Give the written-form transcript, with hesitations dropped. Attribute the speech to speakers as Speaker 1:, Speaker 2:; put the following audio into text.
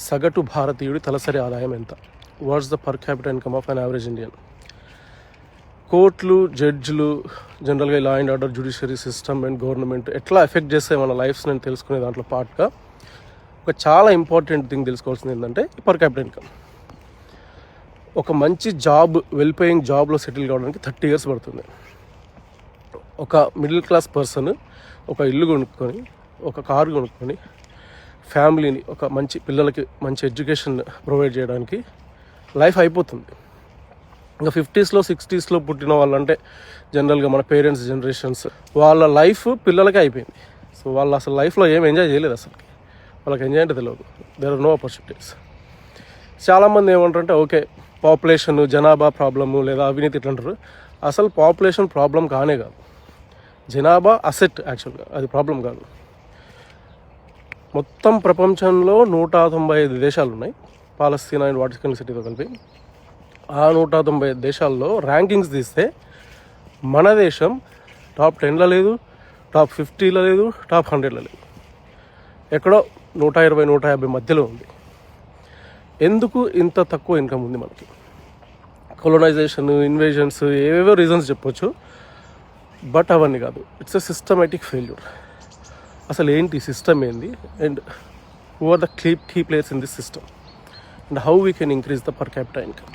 Speaker 1: సగటు భారతీయుడి తలసరి ఆదాయం ఎంత? What's the per capita income of an average Indian? కోర్టులు, జడ్జిలు, జనరల్గా law and order, judiciary system and government ఎట్లా ఎఫెక్ట్ చేస్తాయి మన లైఫ్స్ నేను తెలుసుకునే దాంట్లో పార్ట్గా ఒక చాలా ఇంపార్టెంట్ థింగ్ తెలుసుకోవాల్సింది ఏంటంటే పర్ క్యాపిటల్ ఇన్కమ్. ఒక మంచి జాబ్, వెల్ పేయింగ్ జాబ్లో సెటిల్ కావడానికి 30 years పడుతుంది. ఒక మిడిల్ క్లాస్ పర్సన్ ఒక ఇల్లు కొనుక్కొని, ఒక కారు కొనుక్కొని, ఫ్యామిలీని, ఒక మంచి పిల్లలకి మంచి ఎడ్యుకేషన్ ప్రొవైడ్ చేయడానికి లైఫ్ అయిపోతుంది. ఇంకా 50s, 60s పుట్టిన వాళ్ళంటే జనరల్గా మన పేరెంట్స్ జనరేషన్స్, వాళ్ళ లైఫ్ పిల్లలకే అయిపోయింది. సో వాళ్ళు అసలు లైఫ్లో ఏం ఎంజాయ్ చేయలేదు. అసలు వాళ్ళకి ఎంజాయ్ అంటే తెలియదు. There are no opportunities. చాలామంది ఏమంటారంటే ఓకే పాపులేషన్, జనాభా ప్రాబ్లము లేదా అవినీతి ఇట్లా అంటారు. అసలు పాపులేషన్ ప్రాబ్లం కానే కాదు, జనాభా అసెట్. యాక్చువల్గా అది ప్రాబ్లం కాదు. మొత్తం ప్రపంచంలో 195 దేశాలు ఉన్నాయి, పాలస్తీనా అండ్ వాటికన్ సిటీతో కలిపి. ఆ 195 దేశాల్లో ర్యాంకింగ్స్ తీస్తే మన దేశం టాప్ 10లో లేదు, టాప్ 50లో లేదు, టాప్ 100లో లేదు. ఎక్కడో 120, 150 మధ్యలో ఉంది. ఎందుకు ఇంత తక్కువ ఇన్కమ్ ఉంది మనకి? కొలోనైజేషన్, ఇన్వేజన్స్, ఏవేవో రీజన్స్ చెప్పొచ్చు, బట్ అవన్నీ కాదు. It's a systematic failure. అసలు ఏంటి సిస్టమ్ ఏంది, and who are the key players in this system, and how we can increase the per capita income.